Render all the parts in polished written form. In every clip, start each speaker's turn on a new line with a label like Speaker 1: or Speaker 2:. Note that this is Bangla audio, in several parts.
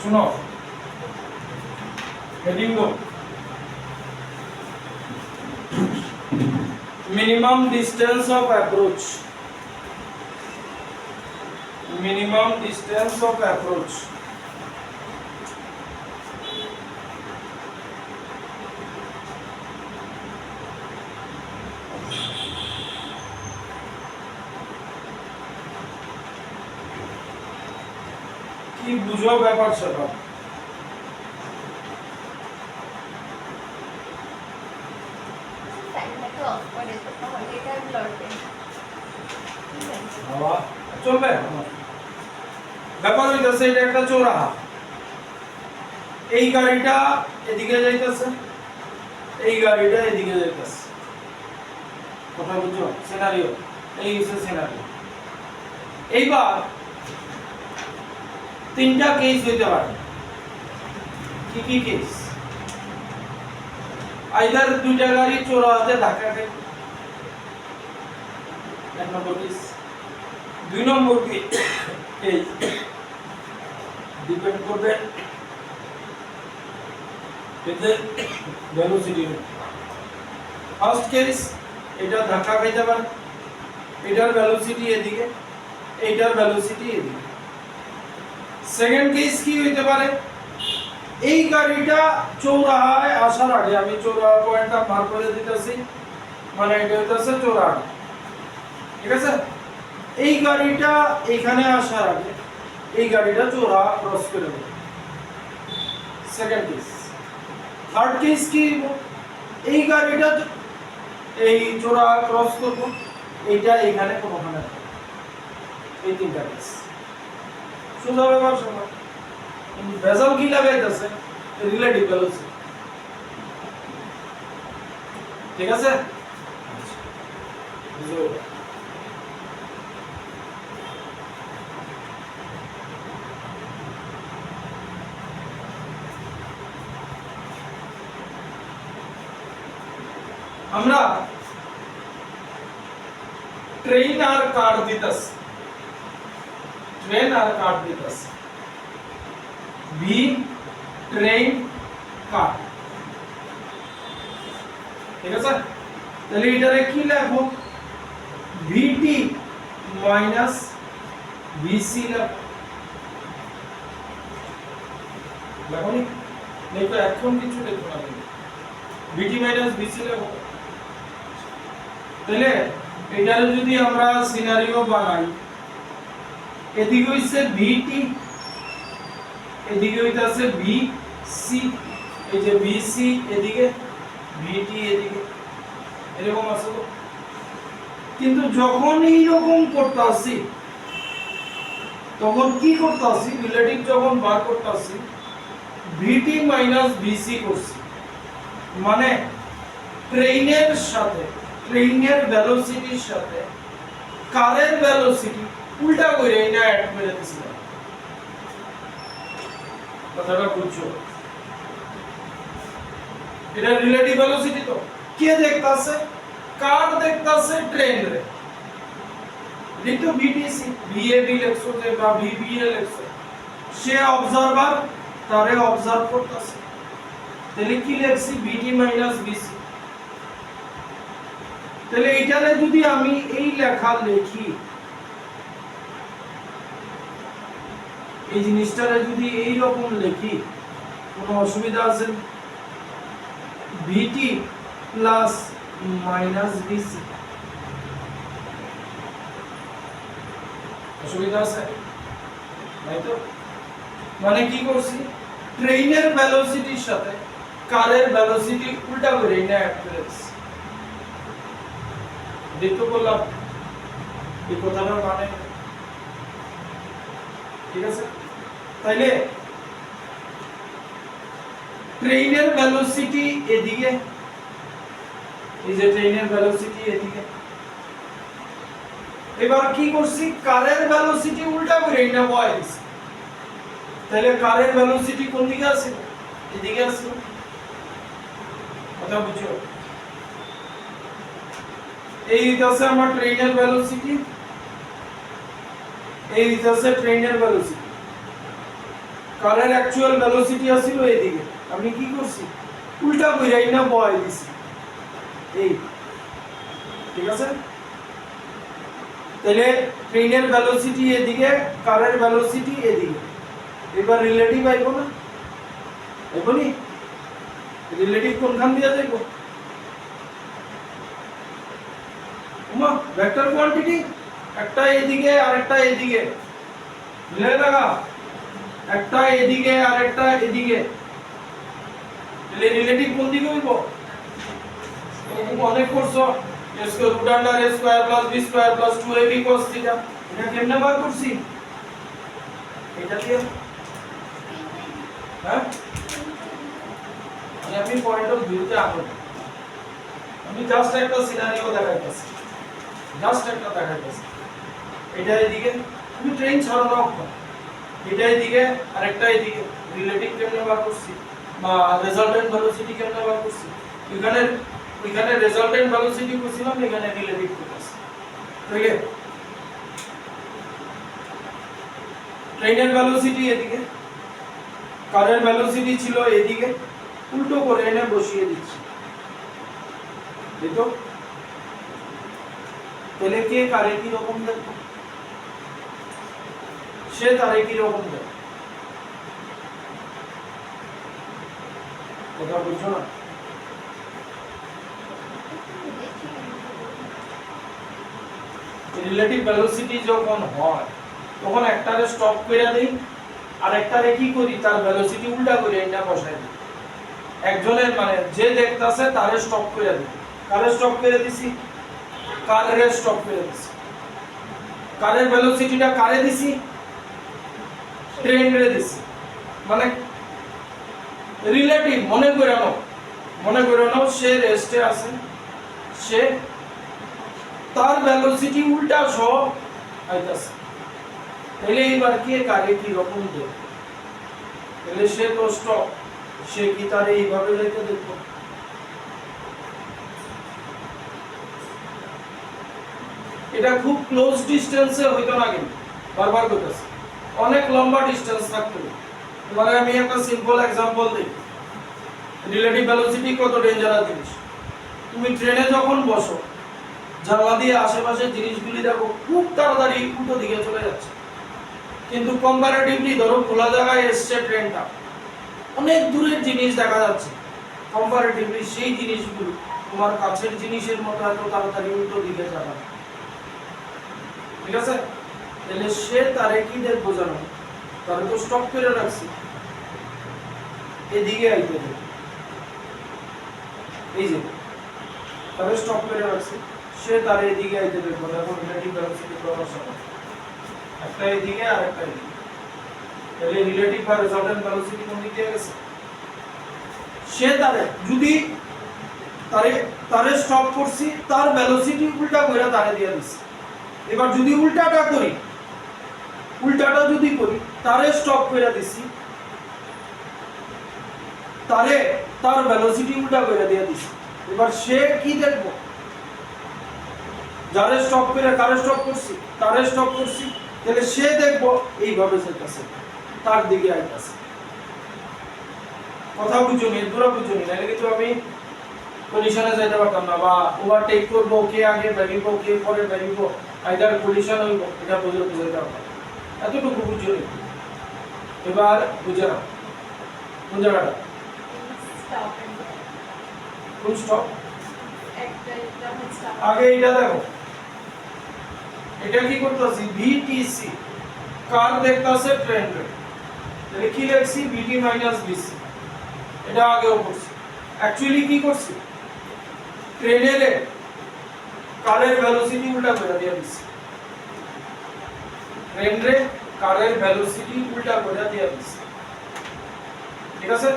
Speaker 1: শুনো heading go minimum distance of approach কি বুঝো ব্যাপার সেটা চলবে ব্যাপার হইতেছে এটা একটা চৌরাহা এই গাড়িটা এদিকে যাইতেছে এই গাড়িটা এদিকে যাইতেছে কথা বুঝছো সিনারিও এই হচ্ছে সিনারিও এইবার তিনটা কেস হইতে পারে কি কি কেস আইদার দুইটা গাড়ি চৌরাহাতে ধাক্কা খায় এক নম্বর কেস দুই নম্বর কেস ডিপেন্ড করবে এদের ভেলোসিটি ফার্স্ট কেস এটা ধাক্কা খাইতে পারে এটার ভেলোসিটি এদিকে এইটার ভেলোসিটি এদিকে সেকেন্ড কেস কি হইতে পারে এই গাড়িটা চৌরাহায় আসার আগে আমি চৌরাহা পয়েন্টটা মার্ক করে দিতেছি মানে এটা হইতেছে চৌরাহা ঠিক আছে এই গাড়িটা এখানে আসার আগে এই গাড়িটা চৌরাহা ক্রস করে দেবে সেকেন্ড কেস থার্ড কেস কি এই গাড়িটা এই চৌরাহা ক্রস করব এইটা এখানে কোনোখানে এই তিনটা কেস সোজা ব্যাপার শোনো ভেজাল কি লাগাইতেছে রিলেটিভ ভেলোসিটি ঠিক আছে আমরা ট্রেন আর কার দিতেছি বি ট্রেন কার ঠিক আছে তাহলে এটারে কি লিখবো ভিটি মাইনাস ভিসি লিখবনি দেখো এখন কিছু লিখবো না ভিটি মাইনাস ভিসি লিখবো তাহলে এটারে যদি আমরা সিনারিও বানাই এদিকে হইছে ভিটি এদিকে হইতাছে ভিসি এই যে ভিসি এদিকে ভিটি এদিকে এরকম আছে কিন্তু যখন এই রকম করতেছি তখন কি করতেছি রিলেটিভ যখন বার করতেছি ভিটি মাইনাস ভিসি করছি মানে ট্রেনের সাথে ট্রেনের ভেলোসিটির সাথে কারের ভেলোসিটি উল্টা করে এটা অ্যাড করে দিছিলাম কথাটা বুঝছো এটা রিলেটিভ ভেলোসিটি তো কে দেখতাছে কার দেখতাছে ট্রেন রে লিখো ভিটিসি ভিএবি লিখছো যে বা ভিবিএ লিখছো সে অবজারভার তারে অবজার্ভ করতেছে তাহলে কি লিখছি ভিটি মাইনাস ভিসি তাহলে এটারে যদি আমি এই লেখা লিখি এই জিনিসটারে যদি এই রকম লিখি কোনো অসুবিধা আছে ভিটি প্লাস মাইনাস ভিসি অসুবিধা আছে তাই তো মানে কি করছি ট্রেনের ভেলোসিটির সাথে কারের ভেলোসিটি উল্টা করে এটা অ্যাড করেছি দেখতে বললাম এই কথাটার মানে ঠিক আছে তাইলে ট্রেনের ভেলোসিটি এদিকে এই যে ট্রেনের ভেলোসিটি এদিকে এবার কি করছি কারের ভেলোসিটি উল্টা করে এটা বয় দিছি তাহলে কারের ভেলোসিটি কোন দিকে আছে এদিকে আছে কথা বুঝছো এই হচ্ছে আমার ট্রেনের ভেলোসিটি এই হচ্ছে ট্রেনের ভেলোসিটি কারের অ্যাকচুয়াল ভেলোসিটি আসছিল এদিকে, আমি কি করছি উল্টা কইরাই না বয় দিছি এই, ঠিক আছে। তাহলে ট্রেনের ভেলোসিটি এদিকে, কারের ভেলোসিটি এদিকে, এবার রিলেটিভ আইব না, আইবনি? রিলেটিভ কোনখান দিয়ে যাইব? উমা ভেক্টর কোয়ান্টিটি একটা এদিকে আর একটা এদিকে মিলে লাগা, একটা এদিকে আর একটা এদিকে, তাহলে রিলেটিভ কোন দিকে হইব? অনেক করছো a square root under a square plus b square plus 2ab cos theta, এটা কেমনে বার করছি? এটা দিয়ে হ্যাঁ আমি পয়েন্ট অফ ভিউতে আনব, আমি জাস্ট একটা সিনারিও দেখাইতেছি, জাস্ট একটা দেখাইতেছি। এটা এদিকে তুমি ট্রেন ছাড়ো না, এটা এদিকে আর একটা এদিকে, রিলেটিভ কেমনে বার করছি বা রেজাল্টেন্ট ভেলোসিটি কেমনে বার করছি? ওইখানে রেজাল্টেন্ট ভেলোসিটি করছিলাম, এখানে রিলেটিভ করছি। ঠিক আছে, ট্রেনের ভেলোসিটি এদিকে, কারের ভেলোসিটি ছিল এদিকে, উল্টো করে এনে বসিয়ে দিচ্ছি, দেখো তাহলে কে কারে কি রকম দেখো, সে তারে কি রকম দেখো, কথা বুঝছো না? রিলেটিভ ভেলোসিটি যখন হয় তখন একটারে স্টপ করে দেই আর একটারে কি করি, তার ভেলোসিটি উল্টা করে এটা বসাই দিই। একজনের মানে যে দেখতাছে তারে স্টপ করে দিই, কারে স্টপ করে দিছি? কারে স্টপ করে দিছি, কারের ভেলোসিটিটা কারে দিছি? ট্রেন রে দিছি, মানে রিলেটিভ মনে করে নাও সে রেস্টে আছে, সে তার ভেলোসিটি উল্টা সহ আইতাছে, তাহলে এইবার কে কারে কি রকম দেবে? তাহলে সে তো স্টপ, সে কি তারে এইভাবে যাইতে দেখবো? এটা খুব ক্লোজ ডিসটেন্সে হইতো না, কিন্তু বারবার কইতাছে অনেক লম্বা ডিসটেন্স থাকতো। এবারে আমি একটা সিম্পল एग्जांपल দেই, রিলেটিভ ভেলোসিটি কত ডেঞ্জারাস জিনিস। তুমি ট্রেনে যখন বসো, জানলা দিয়ে আশেপাশের জিনিসগুলি দেখো খুব তাড়াতাড়ি উল্টো দিকে চলে যাচ্ছে, কিন্তু কম্পারেটিভলি ধরো খোলা জায়গায় এসছে ট্রেনটা, অনেক দূরের জিনিস দেখা যাচ্ছে, কম্পারেটিভলি সেই জিনিসগুলো তোমার কাছের জিনিসের মতো এত তাড়াতাড়ি উল্টো দিকে যাবে, ঠিক আছে? তাহলে সে তারে কি দেখবো জানো, তারে তো স্টপ করে রাখছি, এদিকে আইতে দেবে, এই যে তারে স্টপ করে রাখছি, সে তারে এদিকে আইতে দেখবো, এখন রিলেটিভ ভেলোসিটি ক্রস হবে, একটা এদিকে আর একটা এদিকে, তাহলে রিলেটিভ বা রেজাল্টেন্ট ভেলোসিটি কোন দিকে গেছে? সে তারে যদি তারে স্টপ করছি, তার ভেলোসিটি উল্টা করে তারে দিয়ে দিছি। এবার যদি উল্টাটা যদি করি, তারে স্টপ করে দিছি, তার ভেলোসিটি উল্টা করে দিয়ে দিছি, এবার সে কি দেখবো? যারে স্টপ করে কারে স্টপ করছি, তারে স্টপ করছি, তাহলে সে দেখবো এইভাবে যাইতাছে, তার দিকে আইতাছে। কথা বুঝুনি, দূরা বুঝুনি, নাহলে কিন্তু আমি কলিশনে যাইতে পারতাম না, বা ওভারটেক করবো, কে আগে বেরিব কে পরে বেরিব, আইদার কলিশন হইব, এটা বুঝাইতে পারতাম, এতটুকু বুঝুনি। এবার বুঝে নাও কোন জায়গাটা, কোন স্টপ, আগে এটা দেখো, এটা কি করতেছি? ভিটিসি, কার দেখতাছে ট্রেন রে, তাহলে কি লিখছি? ভিটি মাইনাস ভিসি, এটা আগেও করছি। অ্যাকচুয়ালি কি করছি? ট্রেনের কারের ভেলোসিটি উল্টা করে দিয়ে দিছি, ট্রেন রে কারের ভেলোসিটি উল্টা করে দিয়ে দিছি, ঠিক আছে?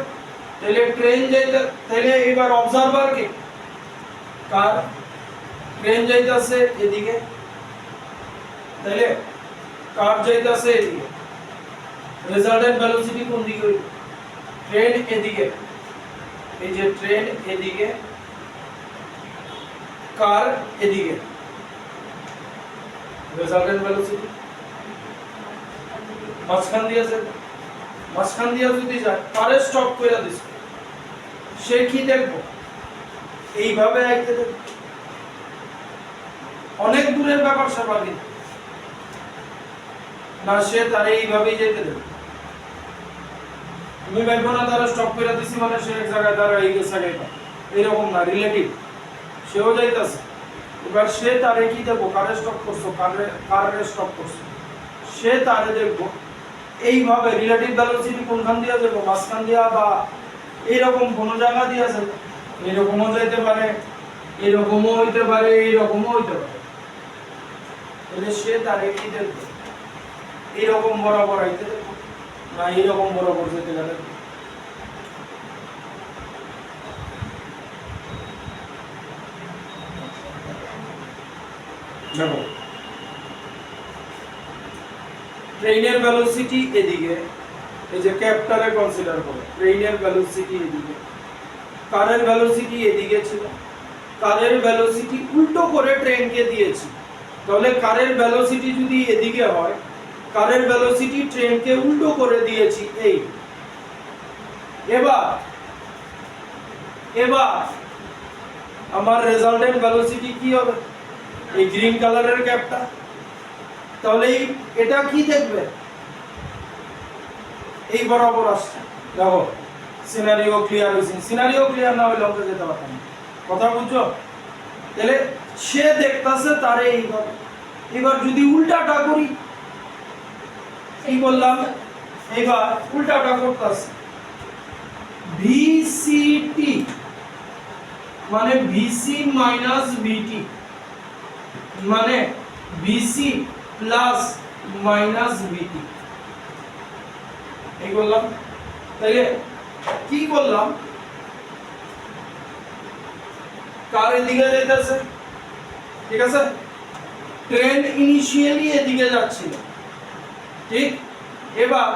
Speaker 1: তাহলে ট্রেন যাইতে, তাহলে এবার অবজারভার কে? কার, ট্রেন যাইতাছে এদিকে, তাহলে কার যাইতাছে এদিকে, রেজাল্টেন্ট ভেলোসিটি কোন দিকে হইবে? ট্রেন এদিকে, এই যে ট্রেন এদিকে, কার এদিকে, রেজাল্টেন্ট ভেলোসিটি মাঝখান দিয়ে আছে, মাঝখান দিয়ে যদি যায় কারে স্টপ করে দিস সে কি দেখবো এইভাবে আইতে দেখবো অনেক দূরের ব্যাপার স্যাপার কিন্তু না সে তার এইভাবেই যেতে দেবে তুমি ভাববো না তারা স্টপ করে দিছি মানে সে এক জায়গায় দাঁড়া এই গেছে এইরকম না রিলেটিভ সেও যাইতেছে এবার সে তারে কি দেখবো কারে স্টপ করছো কারে স্টপ করছো সে তারে দেখবো এইভাবে রিলেটিভ ভেলোসিটি কোনখান দিয়ে যাবো মাঝখান দিয়া বা এইরকম কোন জায়গা দিয়ে যাবে এরকমও যাইতে পারে এরকমও হইতে পারে এইরকমও হইতে পারে তাহলে সে তারে কি দেখবো এইরকম বরাবর আইতে দেখবো না এইরকম বরাবর যেতে গেলে দেখো ট্রেনের ভেলোসিটি এদিকে এই যে ক্যাপ্টারে কনসিডার করো ট্রেনের ভেলোসিটি এদিকে কারের ভেলোসিটি এদিকে ছিল কারের ভেলোসিটি উল্টো করে ট্রেনকে দিয়েছি তাহলে কারের ভেলোসিটি যদি এদিকে হয় কারের ভেলোসিটি ট্রেনকে উল্টো করে দিয়েছি এই এবার আমার রেজাল্টেন্ট ভেলোসিটি কি হবে এই গ্রিন কালারের ক্যাপটা তাহলে এটা কি দেখবে এই বরাবর আসছে দেখো সিনারিও ক্লিয়ার হইছে সিনারিও ক্লিয়ার না হলে আমরা যেতে পারতাম না কথা বুঝছো তাহলে সে দেখতাছে তারে এইভাবে এবার যদি উল্টাটা করি এই বললাম এবার উল্টাটা করতেছে ভিসিটি মানে ভিসি মাইনাস ভিটি মানে ভিসি প্লাস মাইনাস ভিটি এই বললাম তাইলে কি করলাম কার এদিকে যাইতেছে ঠিক আছে ট্রেন ইনিশিয়ালি এদিকে যাচ্ছিল ঠিক এবার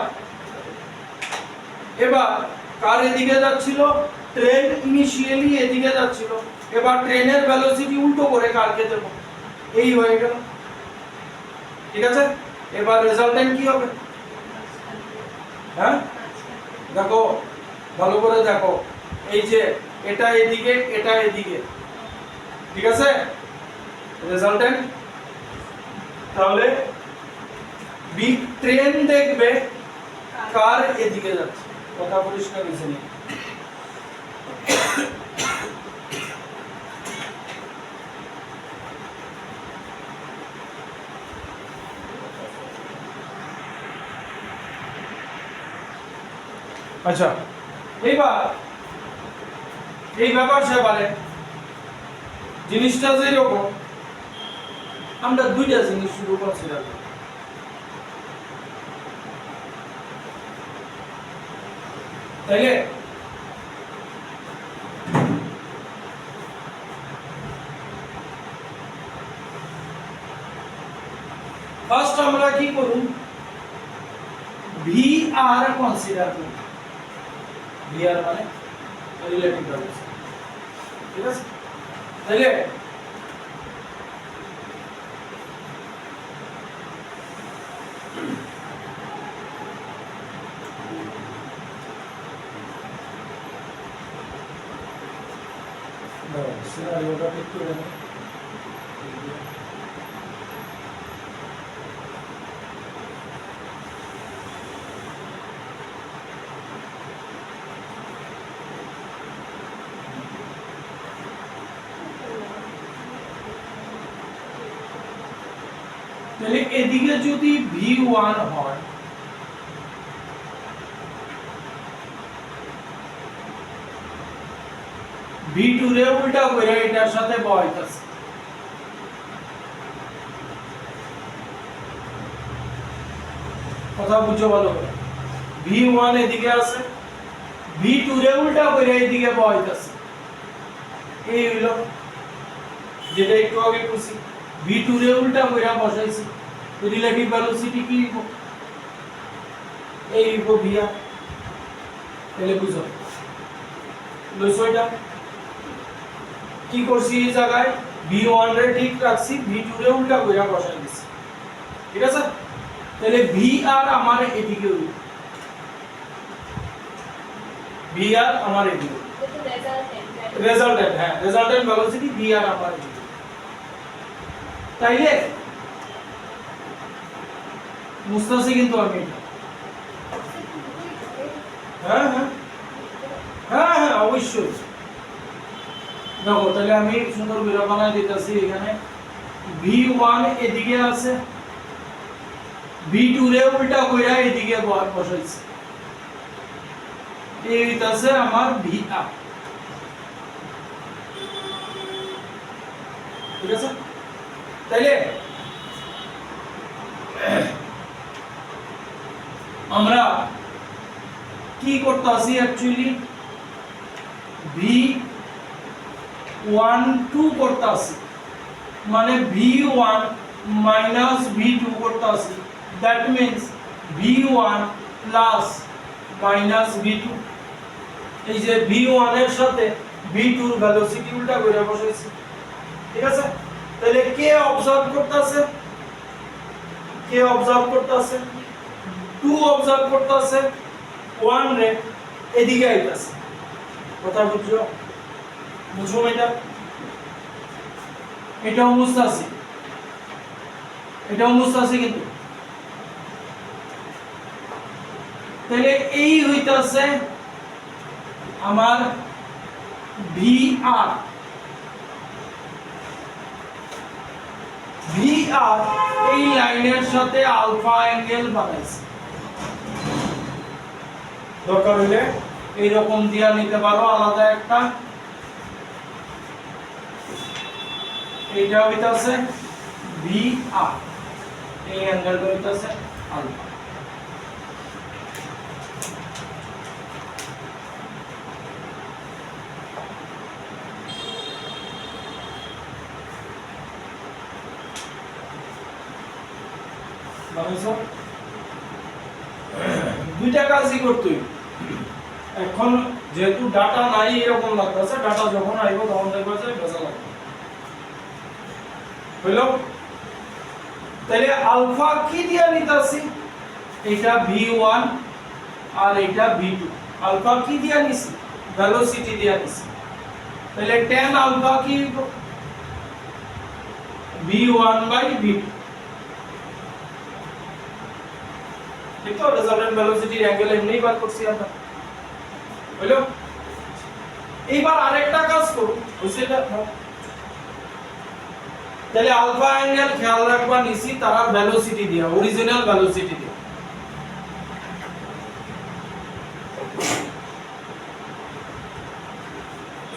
Speaker 1: কার এদিকে যাচ্ছিল ট্রেন ইনিশিয়ালি এদিকে যাচ্ছিল এবার ট্রেনের ভেলোসিটি উল্টো করে কারকে দেব এই হয়ে গেল ঠিক আছে এবার রেজাল্টেন্ট কি হবে হ্যাঁ দেখো ভালো করে দেখো এই যে এটা এদিকে ঠিক আছে রেজাল্টেন্ট তাহলে ট্রেন দেখবে কার এদিকে যাচ্ছে কথা পরিষ্কার হয়েছে না আচ্ছা এইবার এই ব্যাপার সেবারে জিনিসটা যেরকম আমরা দুইটা জিনিস শুরু কনসিডার করি তাইলে ফার্স্ট আমরা কি করুন ভি আর কনসিডার করি ভি আর মানে রিলেটিভ ভেলোসিটি ঠিক আছে তাইলে সিনারিওটা ঠিক করে নাও তাহলে এদিকে যদি v1 হয় v2 রে উল্টা করে এটার সাথে বইতাছে কথা বুঝো ভালো করে v1 এদিকে আছে v2 রে উল্টা করে এদিকে বইতাছে এই হলো যেটা একটু আগে বলছি v2 রে উল্টা করে বসাইছি রিলেটিভ ভেলোসিটি কি এই ভিয়া তাহলে বুঝো লইছোটা কি করছি এই জায়গায় v1 রে ঠিক রাখছি v2 রে উল্টা করে বসাই দিছি ঠিক আছে তাহলে v আর আমার এদিকে vr আমার এদিকে রেজাল্টেন্ট, হ্যাঁ রেজাল্টেন্ট ভেলোসিটি vr আমার এদিকে। তাইলে বুঝতেছি কিন্তু আমি এটা, হ্যাঁ হ্যাঁ হ্যাঁ হ্যাঁ অবশ্যই। দেখো তাহলে আমি সুন্দর করে বানাই দিতেছি, এখানে v1 এদিকে আছে, v2 রে উল্টা কইরা এদিকে বসাইছি, এই হইতাছে আমার vr, ঠিক আছে। তাইলে আমরা কি করতেছি অ্যাকচুয়ালি v12 করতেছি, মানে v1 মাইনাস v2 করতেছি, that means v1 plus minus v2। এই যে v1 এর সাথে v2 এর ভেলোসিটি উল্টা করে বসাইছি, ঠিক আছে। তাহলে কে অবজার্ভ করতেছে, কে অবজার্ভ করতেছে, 2 অবজার্ভ করতেছে, 1 রে এদিকে আইতাছে, কথা বুঝছো, বুঝো এটা, এটাও বুঝতাছি, এটাও বুঝতাছি কিন্তু। তাহলে এই হইতাছে আমার ভিআর, ভিআর এই লাইনের সাথে আলফা অ্যাঙ্গেল বানাইছে, দরকার হলে এইরকম দিয়া নিতে পারো আলাদা একটা, এইটা হইতাছে ভিআর, এই অ্যাঙ্গেলটা হইতাছে আলফা। দুইটা কাজই করতে, এখন যেহেতু ডাটা নাই এরকম লাগতেছে, ডাটা যখন আইব তখন দেখবা যে ভেজা লাগবে, হইল। তাহলে আলফা কি দিয়া নিতাছি, এটা v1 আর এটা v2, আলফা কি দিয়া নিছি, ভেলোসিটি দিয়া নিছি। তাহলে tan আলফা কি v1/v2, ঠিক তো, রেজাল্টেন্ট ভেলোসিটির অ্যাঙ্গেল এমনিই বার করছি আমরা, হইলো। এইবার আরেকটা কাজ করব, বুঝছেন না, তাহলে আলফা অ্যাঙ্গেল খেয়াল রাখবা নিছি তারা ভেলোসিটি দিয়া, অরিজিনাল ভেলোসিটি দিয়া।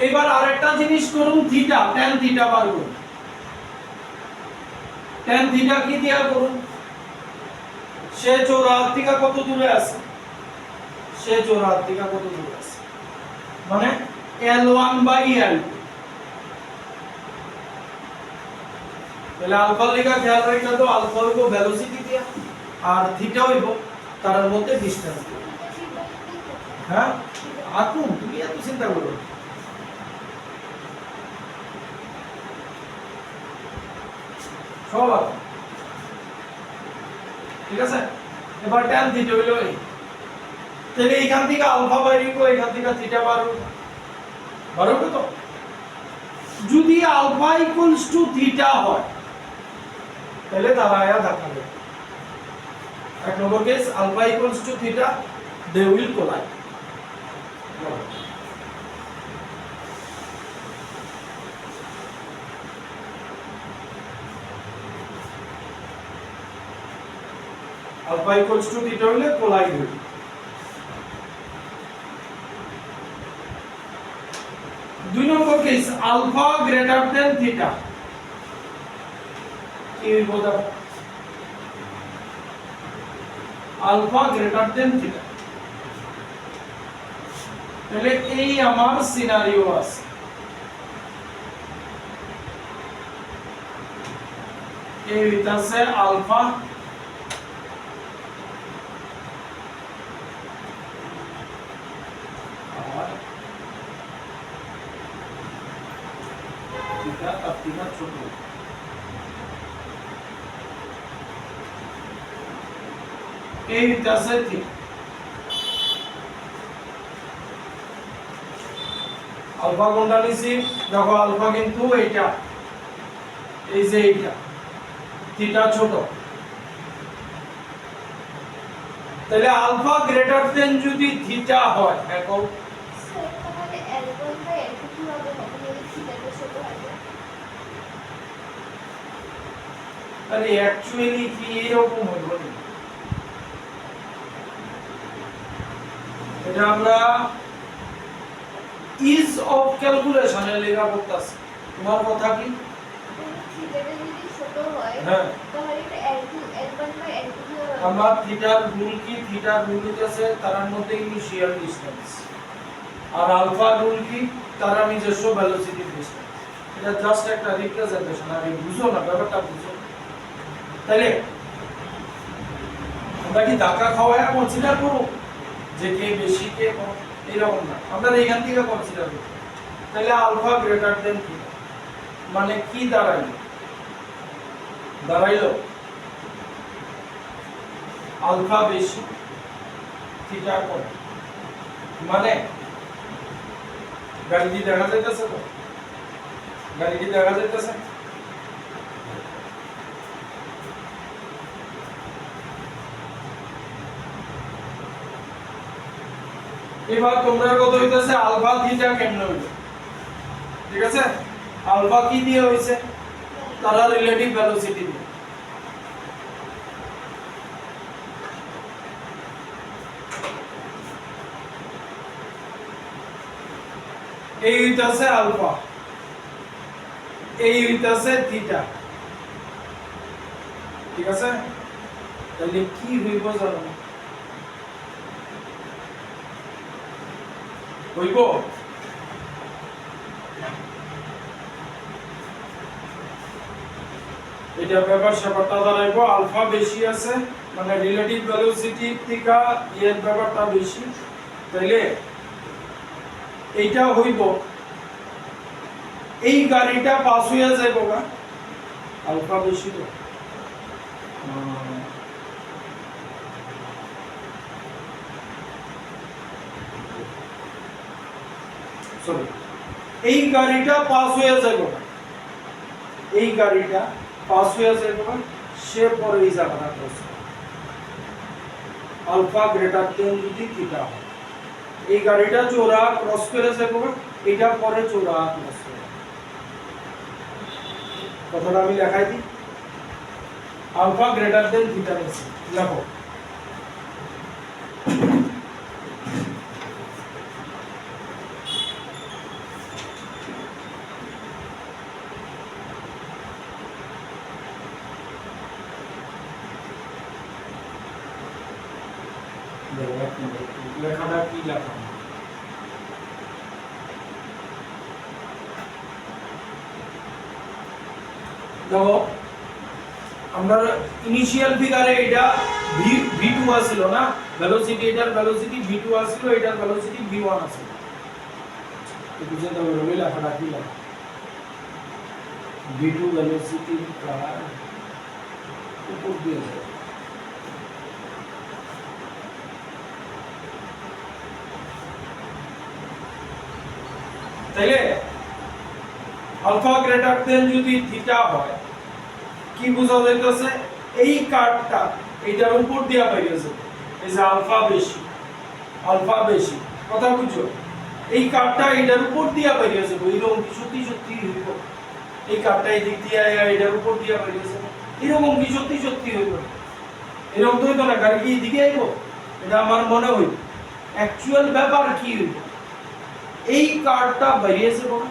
Speaker 1: এবার আরেকটা জিনিস করুন, থিটা, tan থিটা বার করুন, tan থিটা কি দিয়া করুন, সে চৌরাহাত থেকে কত দূরে আছে, সে চৌরাহাত থেকে কত দূরে আছে, মানে L1/L2। তাহলে আলফা লেখা খেয়াল রাখলে তো আলফা হইব ভেলোসিটি দিয়া, আর থিটা হইব তার মধ্যে ডিসটেন্স দিয়া। হ্যাঁ আতুম, তুমি এত চিন্তা করো, সব আছে, ঠিক আছে। এবার tan থিটা হইলো এই, তাহলে এইখান থেকে আলফা বাইরিব, এইখান থেকে থিটা বাড়বে, বাড়বে তো। যদি আলফা ইকুয়ালস টু থিটা হয় তাহলে তারা আয়া ধাক্কা দেবে, এক নম্বর case, alpha equals to theta, they will collide. Alpha equals to theta হলে কোলাইড হবে। দুই নম্বর case, alpha greater than theta, কি হইব, আলফা গ্রেটার দেন থিটা, তাহলে এই আমার সিনারিও আছে। এই হইতাছে আলফা ছোট, এই হইতাছে থিটা। আলফা কোনটা নিছি দেখো আলফা কিন্তু এইটা এই যে এইটা থিটা ছোট তাহলে আলফা গ্রেটার দেন যদি থিটা হয় এখন
Speaker 2: স্যার তাহলে L1 বাই L2 কিভাবে হবে যদি থিটাটা ছোট হয়?
Speaker 1: আরে অ্যাকচুয়ালি কি এরকম হইব না এটা আমরা ইজ অফ ক্যালকুলেশনে লেখা করতেছি তোমার কথা কি
Speaker 2: থিটাটা যদি ছোট হয়
Speaker 1: হ্যাঁ
Speaker 2: তাহলে এটা L2 L1 বাই L2 কিভাবে হবে?
Speaker 1: আমরা থিটার রুল কি থিটার রুল হইতাছে তার মধ্যে ইনিশিয়াল ডিসটেন্স আর আলফা রুল কি তার নিজস্ব ভেলোসিটি ডিসটেন্স এটা জাস্ট একটা রিপ্রেজেন্টেশন আর এই বুঝো না ব্যাপারটা বুঝো তাইলে আমরা কি ধাক্কা খাওয়ায় কনসিডার করব যে কে বেশি কে কম এরকম না আমরা এখান থেকে কনসিডার করব তাহলে আলফা গ্রেটার দেন থিটা মানে কি দাঁড়াইলো আলফা বেশি থিটা কম মানে গাড়ি কি দেখা যাইতেছে তো গাড়ি কি দেখা যাইতেছে এবার তোমরা কত হইতাছে আলফা থিটা কেমনে হইলো ঠিক আছে আলফা কি দিয়ে হইছে তারা রিলেটিভ ভেলোসিটি দিয়ে এই হইতাছে আলফা এই হইতাছে থিটা ঠিক আছে তাহলে কি হইব জানো হইব এটা ব্যাপার স্যাপারটা দাঁড়াইবো আলফা বেশি আছে মানে রিলেটিভ ভেলোসিটি থেকে এর ব্যাপারটা বেশি তাইলে এইটা হইব এই গাড়িটা পাস হইয়া যাইব গা আলফা বেশি তো সরি এই গাড়িটা পাস হইয়া যাইব এই গাড়িটা পাস হইয়া যাইব সে পরে এই জায়গাটা ক্রস আলফা গ্রেটার দেন যদি থিটা হয় এই গাড়িটা চোরা ক্রস করে যাইব এটা পরে চোরা ক্রস করে কথাটা আমি লেখাই দিই আলফা গ্রেটার দেন থিটা নিছি লেখো লেখাটা কি লেখা দেখো আমরা ইনিশিয়াল ফিগারে এটা v2 আছিল না ভেলোসিটি এটার ভেলোসিটি v2 আছিল এটার ভেলোসিটি v1 আছিল তো বুঝে দাও রবি লেখাটা কি লেখা v2 ভেলোসিটি কার উপর দিয়ে যায় তাইলে আলফা গ্রেটার দেন যদি থিটা হয় কি বোঝা যাইতেছে এই কার্ভটা এটার উপর দিয়া পাইছে এই যে আলফা বেশি কথা বুঝছো এই কার্ভটা এটার উপর দিয়া পাইছে এরকম কি সত্যি সত্যি হইব এই কার্ভটা এই দিক দিয়ে এটার উপর দিয়া পাইছে এরকম কি সত্যি সত্যি হইব এরকম তো হইতো না গাড়ি কি দিকে আইব এটা আমার মনে হইল অ্যাকচুয়াল ব্যাপার কি হইব এই কার্ভটা বেরিয়েছে বড়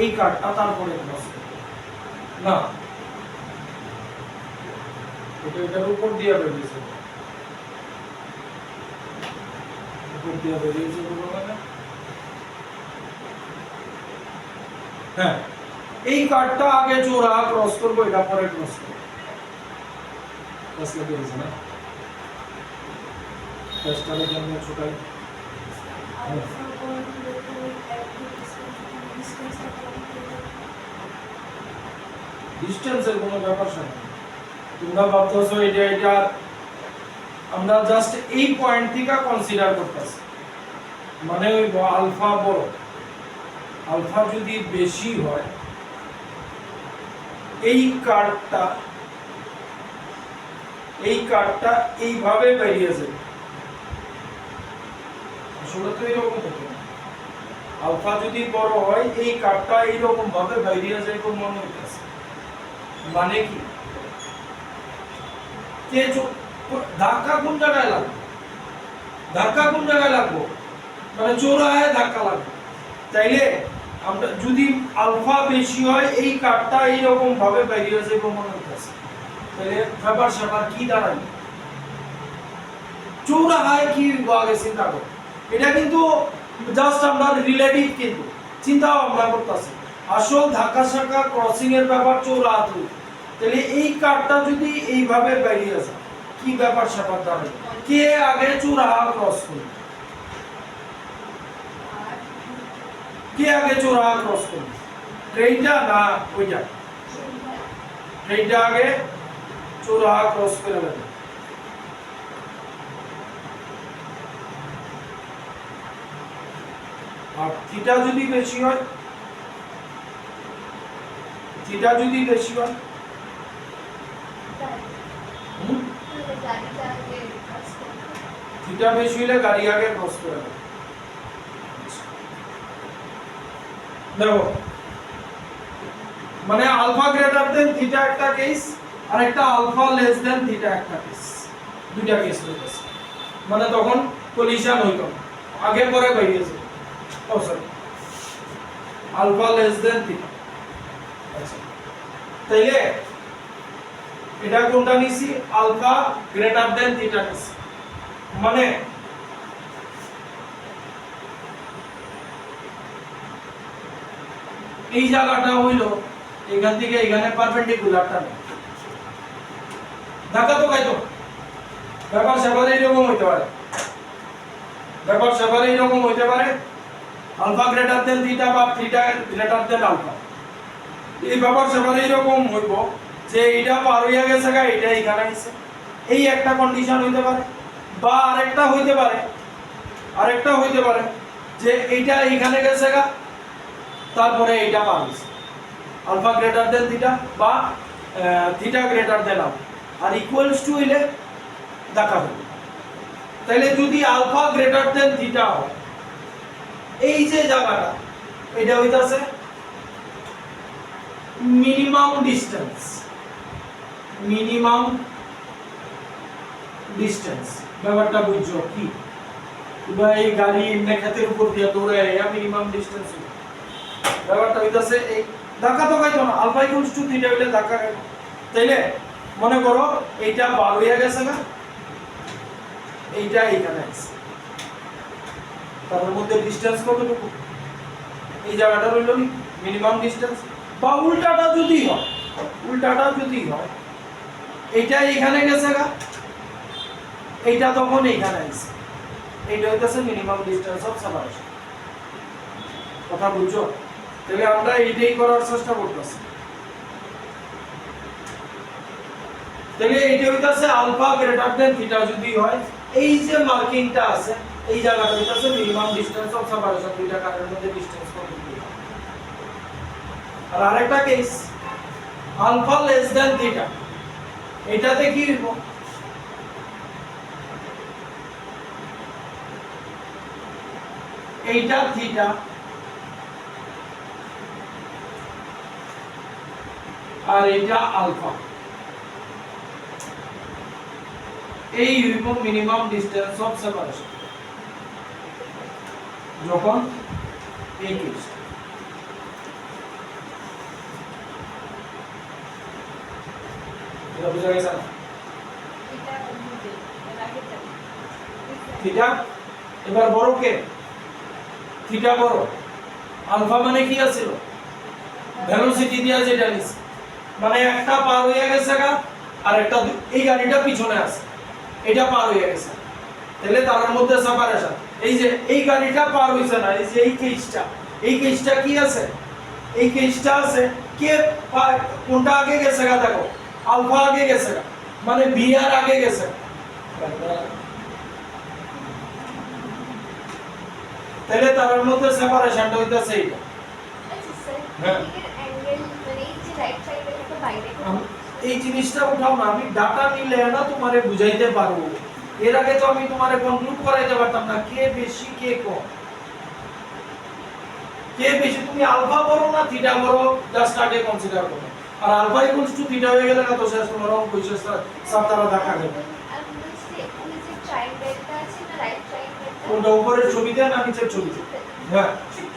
Speaker 1: এই কার্ভটা তারপরে ক্রস না এটা এটার উপর দিয়ে বেরিয়েছে উপর দিয়ে বেরিয়েছে মানে হ্যাঁ এই কার্ভটা আগে চোরা ক্রস করব এটা পরে ক্রস করব আসলে বেরিয়েছে না টেস্টারে জন্য ছোটাই ডিসটেন্সের কোনো ব্যাপার না তোমরা ভাবতেছো এটা আমরা জাস্ট এই পয়েন্ট থেকে কনসিডার করতেছি মানে ওই আলফা বড় আলফা যদি বেশি হয় এই কার্ডটা এইভাবে বেরিয়ে যাবে। আসলে তো এরকম হতো না। আলফা যদি বড় হয় এই কার্ডটা এইরকম ভাবে বেরিয়ে যায় কোন মনে হইতেছে। মানে কি কে ধাক্কা কোন জায়গায় লাগবে? ধাক্কা কোন জায়গায় লাগবে? মানে চৌরাহায় ধাক্কা লাগবে। তাইলে আমরা যদি আলফা বেশি হয় এই কার্ডটা এইরকম ভাবে বেরিয়ে যায় কোন মনে হইতেছে। তাহলে ব্যাপার স্যাপার কি দাঁড়ায়? চৌরাহায় কি আগে চিন্তা করো। এটা কিন্তু জাস্ট আমরা রিলেটিভ, কিন্তু চিন্তা ভাবনা করতেছি। আসল ধাক্কা শাখা ক্রসিং এর ব্যাপার চৌরাহাতে। তাহলে এই কার্ডটা যদি এইভাবে বেরিয়ে যায় কি ব্যাপার স্যাপার দাঁড়ায়? কে আগে চৌরাহা ক্রস করবে? কে আগে চৌরাহা ক্রস করবে? ট্রেনটা না ওইটা? ট্রেনটা আগে চৌরাহা ক্রস করে যাবে। আর থিটা যদি বেশি হয়, থিটা যদি বেশি হয় থিটা বেশি হলে গাড়ি আগে ক্রস করে যাবে। দেখো মানে আলফা গ্রেটার দেন থিটা একটা কেস, আর একটা আলফা লেস দেন থিটা একটা কেস, দুইটা কেস রয়েছে। মানে তখন কলিশন হইতো আগে পরে বেরিয়েছে। Oh sorry, alpha less than theta. আচ্ছা, তাইলে এটা কোনটা নিছি? আলফা গ্রেটার দেন থিটা নিছি। মানে এই জায়গাটা হইলো এখান থেকে এখানে পারপেন্ডিকুলারটা না, ধাক্কা তো খাইতো। ব্যাপার স্যাপার এইরকম হইতে পারে, ব্যাপার স্যাপার এইরকম হইতে পারে। আলফা গ্রেটার দেন থিটা বা থিটা গ্রেটার দেন আলফা, এই ব্যাপার স্যাপার এইরকম হইব যে এইটা পার হইয়া গেছে গা, এটা এখানে আইছে। এই একটা কন্ডিশন হইতে পারে। বা আরেকটা হইতে পারে যে এইটা এখানে গেছে গা, তারপরে এইটা পার হইছে। আলফা গ্রেটার দেন থিটা বা থিটা গ্রেটার দেন আলফা, আর ইকুয়ালস টু হইলে দেখা হবে। তাইলে যদি আলফা গ্রেটার দেন থিটা হয়, এই যে জায়গাটা এটা হইতাছে মিনিমাম ডিসটেন্স। ব্যাপারটা বুঝছো কি? এই গাড়ি এমনি ক্ষেতের উপর দিয়ে দৌড়ে মিনিমাম ডিসটেন্স। ব্যাপারটা হইতাছে এই ধাক্কা তো খাইতো না, আলফা ইকুয়ালস টু থিটা হইলে ধাক্কা খাইতো। তাইলে মনে করো এইটা বার হইয়া গেছে না, এইটা এখানে আছে, তার মধ্যে ডিসটেন্স কতটুকু? এই জায়গাটা হইল মিনিমাম ডিসটেন্স। বা উল্টাটা যদি হয় এইটা এখানে গেছে গা, এইটা তখন এইখানে আছে, এইটা হইতাছে মিনিমাম ডিসটেন্স অফ সেপারেশন। কথা বুঝছো? তাহলে আমরা এইটাই করার চেষ্টা করতেছি। তাহলে এইটা হইতাছে আলফা গ্রেটার দেন থিটা যদি হয়, এই যে মার্কিংটা আছে এই জায়গাটা হইতাছে মিনিমাম ডিসটেন্স অফ সেপারেশন, দুইটা কারের মধ্যে ডিসটেন্স কত? আর আরেকটা case alpha less than theta, এটাতে কি হইব? এইটা থিটা আর এইটা আলফা, এই হইব মিনিমাম ডিসটেন্স অফ সেপারেশন যখন এই কেস। এটা বুঝা গেছে না? থিটা এবার বড় কে? থিটা বড়। আলফা মানে কি আছিল? ভেলোসিটি দিয়া যেটা নিছে, মানে একটা পার হইয়া গেছে গা, আর একটা এই গাড়িটা পিছনে আছে, এটা পার হইয়া গেছে। তাহলে তার মধ্যে সেপারেশন, এই যে এই গাড়িটা পার হইছে না, এই যে এই কেসটা কি আছে? এই কেসটা আছে কে কোনটা আগে গেছে গা? দেখো আলফা আগে গেছে গা, মানে বি আর আগে গেছে। তাহলে তার মধ্যে সেপারেশনটা হইতাছে এইটা। হ্যাঁ।
Speaker 2: এদিকের অ্যাঙ্গেল মানে এই যে রাইট সাইডে একটা বাইরে
Speaker 1: এই জিনিসটা উঠাও না, আমি ডাটা নিলে না তোমারে বুঝাইতে পারবো। এর আগে তো আমি তোমারে কনক্লুড করাইতে পারতাম না কে বেশি কে কম। কে বেশি, তুমি আলফা বড় না থিটা বড় জাস্ট আগে কনসিডার করো। আর আলফা ইকুয়ালস টু থিটা হয়ে গেলে না তো শেষ তোমার অঙ্ক শেষ সপ্তাহ দেখা যাবে।
Speaker 2: আর বলছি ওই যে ট্রায়াঙ্গেলটা আছে না রাইট ট্রায়াঙ্গেলটা
Speaker 1: কোনটা উপরের ছবিতে না নিচের ছবিতে? হ্যাঁ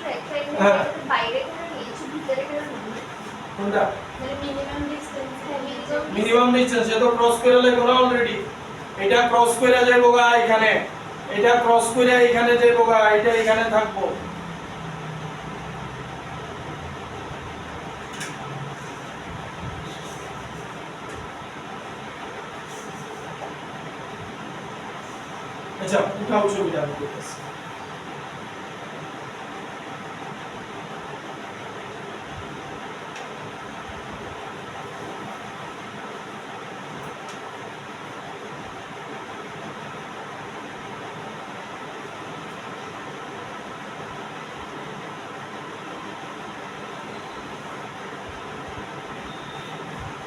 Speaker 2: রাইট
Speaker 1: হ্যাঁ।
Speaker 2: ট্রায়াঙ্গেলটা বাইরে করে নিয়েছি ভিতরে করে নিয়েছি
Speaker 1: কোনটা
Speaker 2: মানে মিনিমাম ডিসটেন্স হ্যাঁ
Speaker 1: মিনিমাম ডিসটেন্স সে তো ক্রস করে লেখো অলরেডি। এটা ক্রস করে যাইবো গা এখানে, এটা ক্রস করে এখানে যাইবো গা, এটা এখানে থাকবো। আচ্ছা উঠাও ছবিটা আমি করতেছি।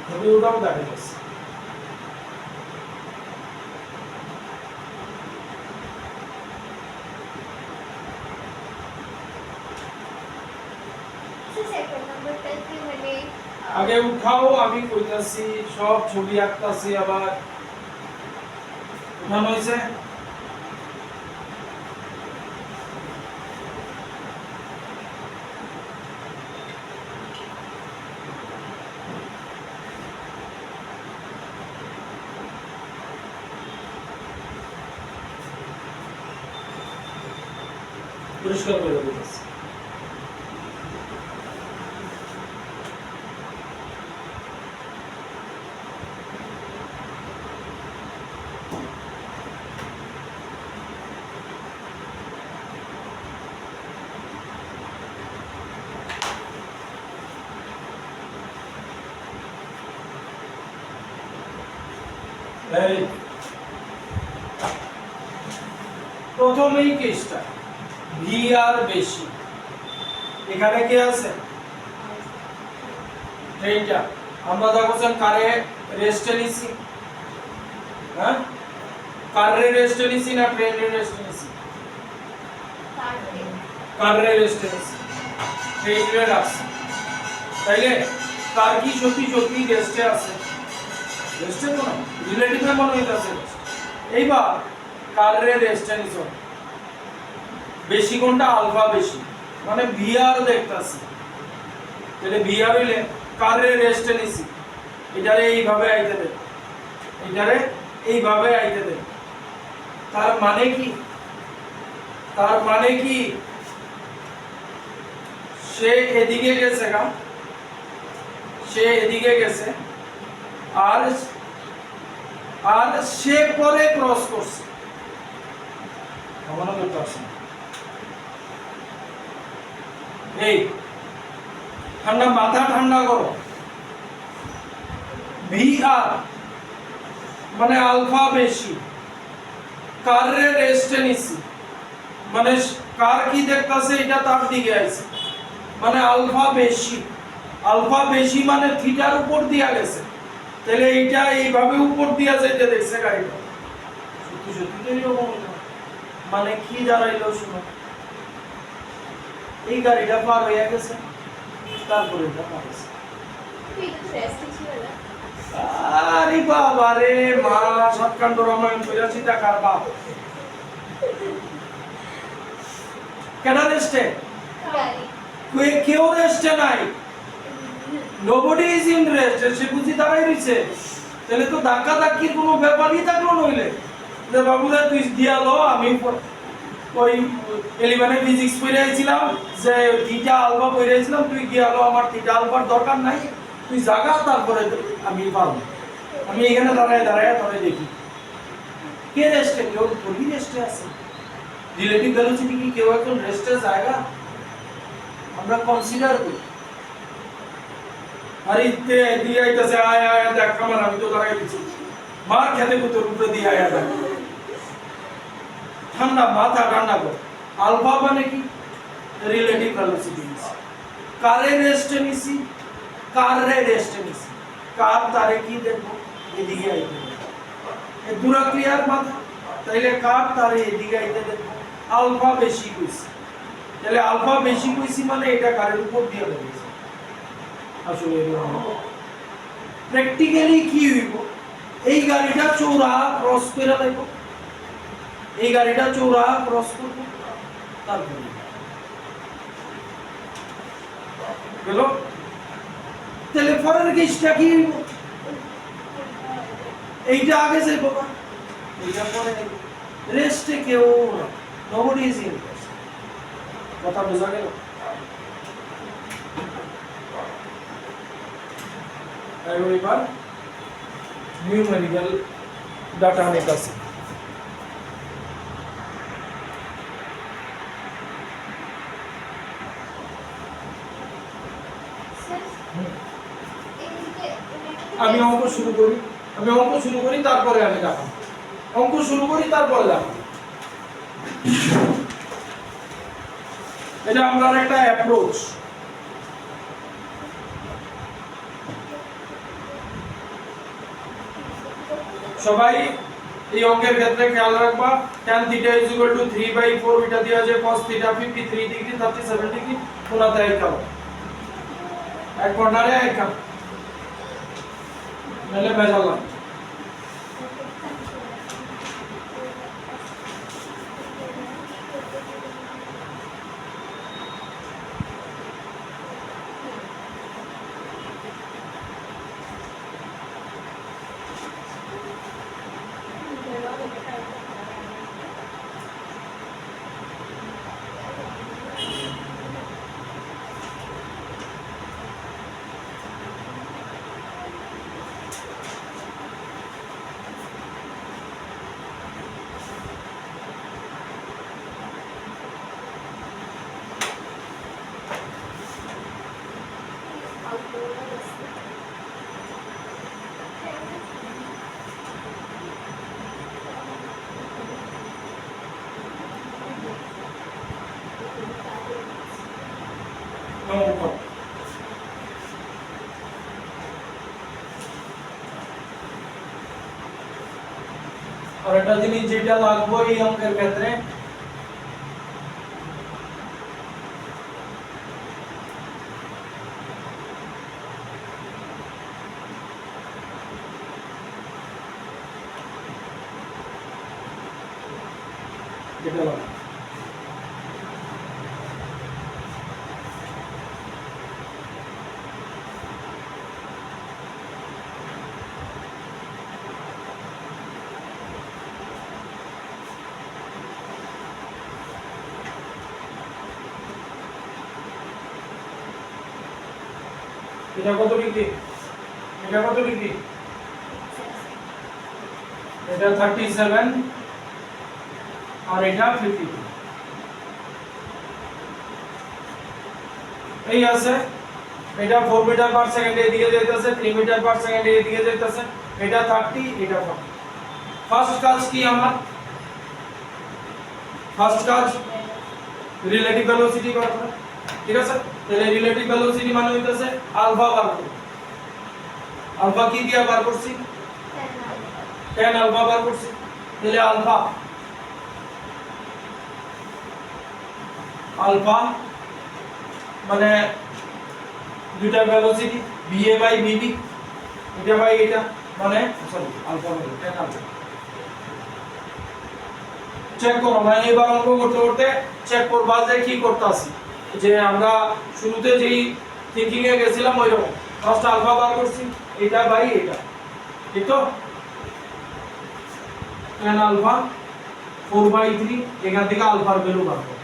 Speaker 1: ছবি উঠাও দেখাইতেছি।
Speaker 2: সেকেন্ড নাম্বারটা কি মানে
Speaker 1: আগে উঠাও, আমি কইতাছি সব ছবি আঁকতাছি আবার। উঠানো হইছে? পরিষ্কার করে দিতেছি। এই প্রথমেই কেসটা ভি আর বেশি, এখানে কে আছে? এইটা আমরা দেখো কারে রেস্টে নিছি, হ্যাঁ কারে রেস্টে নিছি না ট্রেনের রেস্টে নিছি? কারে রেস্টে নিছি, ট্রেনের আছে। তাইলে কার কি সত্যি সত্যি রেস্টে আছে? রেস্টে তো না, রিলেটিভে মনে হইতাছে। এইবার কারে রেস্টে নিছো বেশি কোনটা? আলফা বেশি, মানে ভিআর দেখতাছি। তাহলে ভিআর হইলে কারে রেস্টে নিছি, এটারে এইভাবে আইতে দে, এটারে এইভাবে আইতে দে। তার মানে কি? তার মানে কি সে এদিকে গেছে গা, সে এদিকে গেছে আর আর সে পরে ক্রস করছে। ভাবনা করতে পারছি না। এই ঠান্ডা মাথা ঠান্ডা করো। ভি আর মানে আলফা বেশি, কারে রেস্টে নিছি মানে কার কি দেখতাছে এটা তার দিকে আইছে, মানে আলফা বেশি। আলফা বেশি মানে থিটার উপর দিয়া গেছে। তাহলে এইটা এইভাবে উপর দিয়া যাইতে দেখছে গাড়িটা। সত্যি সত্যি তো এরকম হলো। মানে কি দাঁড়াইলো শুনো, এই গাড়িটা পার হয়ে গেছে, তারপরে এটা পার হয়েছে। আরে বাবা রে মা, সৎকাণ্ড রামায়ণ কইরাছি টাকার বাপ। কেন রেস্টে? কেউ রেস্টে নাই, নোবডি ইজ ইন রেস্ট। সে বুঝি দাঁড়াই রইছে, তাহলে তো ধাক্কা ধাক্কির কোনো ব্যাপারই থাকলো নইলে। যে বাবুদা তুই দিয়া লো, আমি ওই 11 ফিজিক্স পড়ে আইছিলাম যে থিটা আলফা পড়ে আইছিলাম, তুই গিয়া লো, আমার থিটা আলফার দরকার নাই, তুই জাগা, তারপরে আমি পারবো। আমি এখানে দাঁড়ায় দাঁড়ায় ধরে দেখি কে রেস্টে, কেউ থোড়ি রেস্টে আছে। রিলেটিভ ভেলোসিটি কি কেউ এখন রেস্টে জায়গা আমরা কনসিডার করি? আর ইতে দিয়ে আইতাছে আয় আয় দেখ আমার, আমি তো দাঁড়াই দিছি মার খেতে কত উপরে দিয়ে আয় দেখ। ঠান্ডা মাথা ঠান্ডা কর। আলফা মানে কি? Relative velocity. কারে রেস্টে নিছি, কারে রেস্টে নিছি, কার তারে কি দেখবো এদিকে আইতে দেখবো। এই দুরা ক্লিয়ার মাথা? তাইলে কার তারে এদিকে আইতে দেখবো, আলফা বেশি কইছি, তাহলে আলফা বেশি কইছি মানে এটা কারের উপর দিয়ে গেছে। আসলে প্র্যাকটিক্যালি কি হইব, এই গাড়িটা চৌরা ক্রস করে দেব, এই গাড়িটা চৌরা ক্রস করব, তারপরে গেল। তাহলে পরের কেসটা কি হইব, এইটা আগে যাইব না, এইটা পরে রেস্টে কেউ না, নবডি ইজ ইন। কথা বোঝা গেল? এবার নিউমেরিক্যাল ডাটা অনেক আছে। আমি অঙ্ক শুরু করি তারপরে আমি দেখাবো, অঙ্ক শুরু করি তারপরে দেখাবো। এটা আমরা একটা অ্যাপ্রোচ। সবাই এই অঙ্কের ক্ষেত্রে খেয়াল রাখবা, tan θ = 3/4, এটা দেওয়া আছে cos θ 53 ডিগ্রি 37 ডিগ্রি, কোণাতে আইকাও এক কর্নারে আইকাও মেলে ভেজালাম। আর একটা জিনিস যেটা লাগবে এই অঙ্কের ক্ষেত্রে, যেটা লাগবে এটা কত ডিগ্রি, এটা কত ডিগ্রি, এটা 37 আর এটা 52, এই আছে। এটা 4 মিটার পার সেকেন্ড এদিকে যাইতেছে, 3 মিটার পার সেকেন্ড এদিকে যাইতেছে, এটা 30, এটা 40। ফার্স্ট কাজ কি আমার, ফার্স্ট কাজ রিলেটিভ ভেলোসিটি বার করা, ঠিক আছে? তাহলে রিলেটিভ ভেলোসিটি মানে হইতাছে আলফা বার করব। আলফা কি দিয়া বার করছি, tan আলফা বার করছি। তাহলে আলফা আলফা মানে দুইটা ভেলোসিটি va বাই vb, এটা বাই এটা মানে sorry alpha by tan alpha. Check করো, মানে এবার অঙ্ক করতে করতে চেক করবা যে কি করতে আসি, যে আমরা শুরুতে যেই থিংকিং এ গেছিলাম ওইরকম। ফার্স্ট আলফা বার করছি, এটা বাই এটা, ঠিক তো? tan আলফা 4/3, এখান থেকে আলফার ভ্যালু বার করো,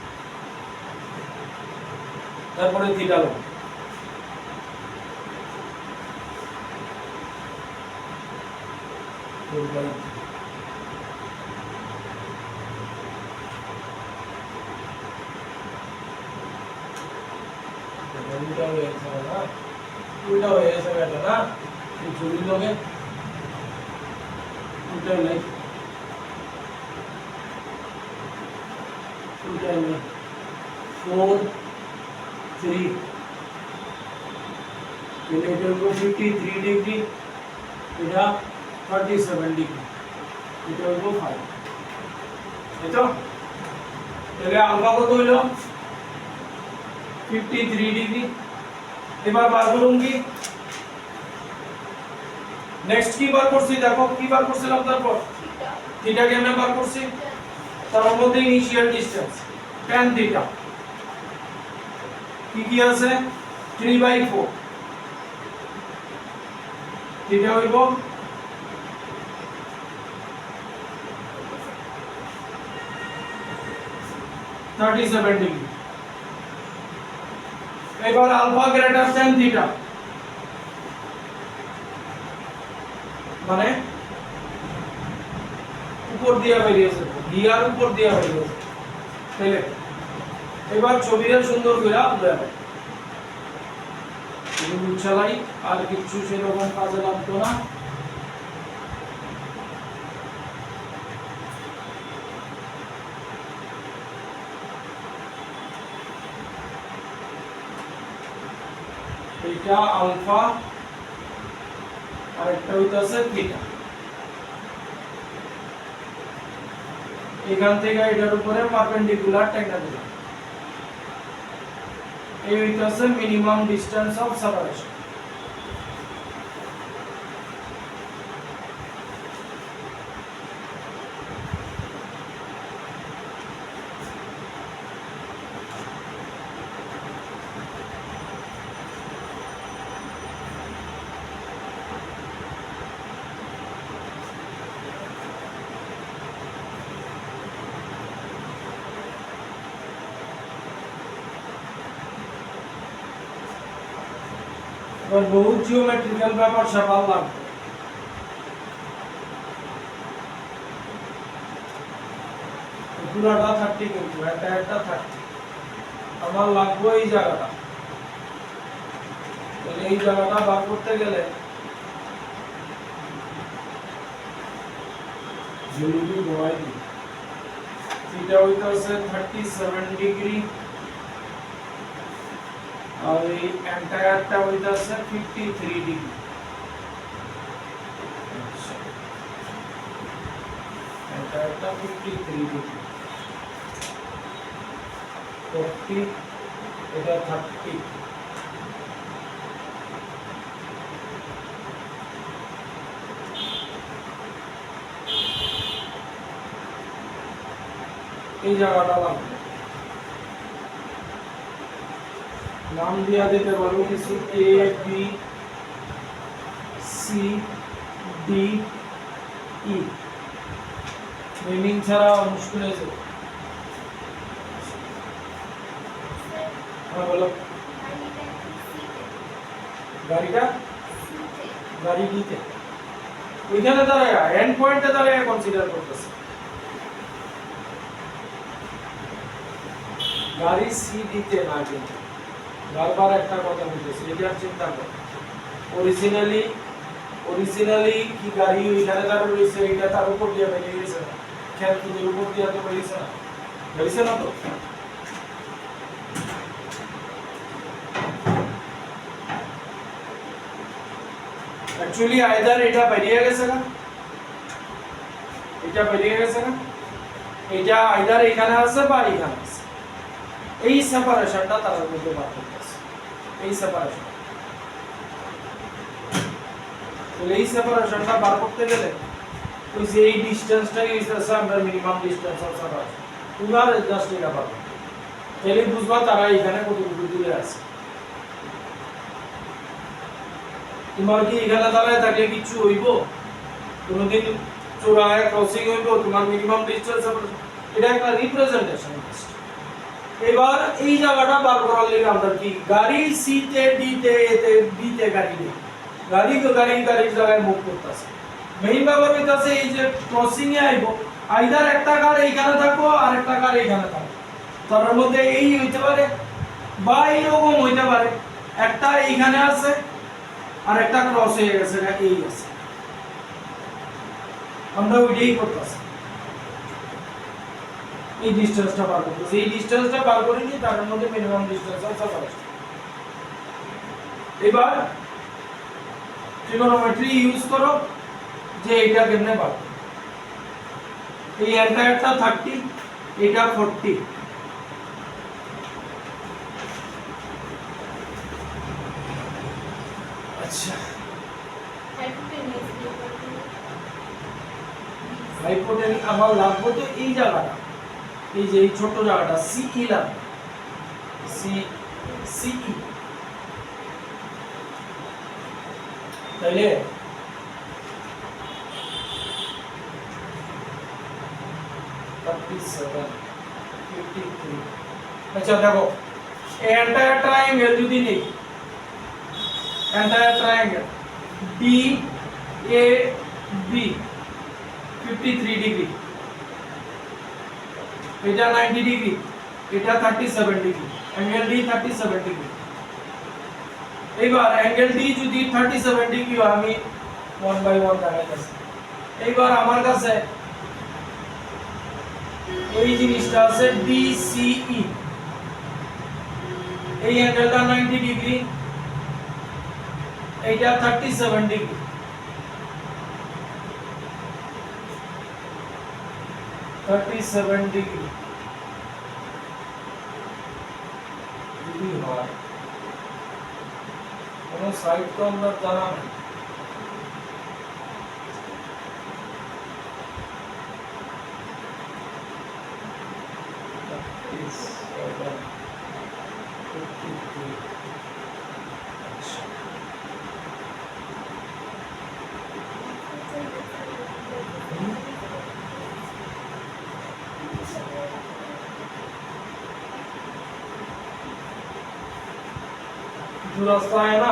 Speaker 1: তারপরে থিটা লো, উল্টা হয়ে গেছে এটা না, এই ছবির লগে উল্টা নাই, উল্টা নাই, 4 3 তাহলে এটা হলো 53 ডিগ্রি, এটা 37 ডিগ্রি, এটা হলো 5, এই তো। তাহলে আলফা কত হলো 53 ডিগ্রি। এবার বার করুন কি, নেক্সট কি বার করছি, দেখো কি বার করছিলাম, তারপর থিটা কেমনে বার করছি, তার মধ্যে ইনিশিয়াল ডিসটেন্স tan থিটা কি আছে 3/4, থিটা হইব 37 ডিগ্রি। এবার আলফা গ্রেটার দেন থিটা, মানে উপর দিয়ে বেরিয়েছে, ডিআর উপর দিয়ে বেরিয়েছে। তাহলে এবার ছবিটা সুন্দর করে আঁকবে, এগুলো চালাই, আর কিছু সেরকম কাজে লাগতো না। এটা আলফা আর একটা হইতাছে থিটা, এখান থেকে এটার উপরে পারপেন্ডিকুলার টেনে দিলাম, এই হইতাছে মিনিমাম ডিসটেন্স অফ সেপারেশন। और बहुत जियोमेट्रिकल ব্যাপার স্যাপার লাগবে, পুরাটা 30 কিন্তু একটা 30 আমার লাগবে এই জায়গাটা। তাহলে এই জায়গাটা বার করতে গেলে জরুরি বড়াই দিই, থিটা হইতাছে 37 ডিগ্রি, और ये एंटायरটা হইতাছে 53 ডিগ্রি। আচ্ছা, এন্টায়ারটা 53 ডিগ্রি, 40 এটা 30, এই জায়গাটা লাগবে, নাম দিয়া দিতে পারবো কিছু A B C D E, naming ছাড়া মুশকিল হয়ে যাবে। হ্যাঁ বলো, গাড়িটা গাড়ি দিতে ওইখানে দাঁড়ায় এন্ড পয়েন্টে দাঁড়ায় কনসিডার করতেছে, গাড়ি সি দিতে না, কিন্তু বারবার একটা কথা বলতেছি, এটা চিন্তা করো। অরিজিনালি কি গাড়ি ওইখানে দাঁড়িয়ে রয়েছে, এটা তার উপর দিয়ে বেরিয়ে গেছে না, খেয়াল তোদের উপর দিয়ে তো বেরিয়েছে না, বেরিয়েছে না তো। অ্যাকচুয়ালি আইদার এটা বেরিয়ে গেছে না, এটা বেরিয়ে গেছে না, এটা আইদার এখানে আছে বা এখানে আছে, এই সেপারেশনটা তার মধ্যে বার করতেছে, এই সেপারেশন। তাহলে এই সেপারেশনটা বার করতে গেলে ওই যে এই ডিসটেন্সটাই হইছে আমরা মিনিমাম ডিসটেন্স অফ সেপারেশন, উনার জাস্ট এটা পাবো, তাহলে বুঝবা তারা এখানে কতটুকু দূরে আছে। তোমার কি এখানে দাঁড়ায় থাকলে কিছু হইব, কোনোদিন চোরায় ক্রসিং হইব, তোমার মিনিমাম ডিসটেন্স, এটা একটা রিপ্রেজেন্টেশন। এবার এই জায়গাটা বার করার লাগে আমরা কি গাড়ি সি তে ডি তে এ তে বি তে গাড়ি নেই, গাড়ির জায়গায় মুভ করতেছে। মেইন ব্যাপার হইতাছে এই যে ক্রসিং এ আইবো, আইদার একটা কার এইখানে থাকবো আর একটা কার এইখানে থাকবো, তার মধ্যে এই হইতে পারে বা এইরকম হইতে পারে, একটা এইখানে আছে আর একটা ক্রস হয়ে গেছে, না এই আছে, আমরা ওইটাই করতেছি, এই ডিসটেন্সটা বার করতেছি, এই ডিসটেন্সটা বার করে নিয়ে তার মধ্যে মিনিমাম ডিসটেন্স আছে। এবার ট্রিগোনোমেট্রি ইউজ করো যে এটা কেমনে পাবে। এই এন্টায়ারটা 30, এটা 40। আচ্ছা, হাইপোটেনি আমার লাগবে তো এই জায়গাটা, এই যে এই ছোট জায়গাটা সিই লাগবে, সিই। তাইলে আচ্ছা দেখো এন্টায়ার ট্রায়াঙ্গেল যদি নেই, entire triangle D A B 53 degree, এটা 90 ডিগ্রি, এটা 37 ডিগ্রি, অ্যাঙ্গেল ডি 37 ডিগ্রি। এইবার অ্যাঙ্গেল ডি যদি 37 ডিগ্রি হয়, আমি 1/1 দেখাইতেছি। এইবার আমার কাছে এই জিনিসটা আছে ডিসিই, এই অ্যাঙ্গেলটা 90 ডিগ্রি, এইটা 37 ডিগ্রি। যদি হয় কোন সাইড তো আমরা জানা নেই, जो रास्ता है ना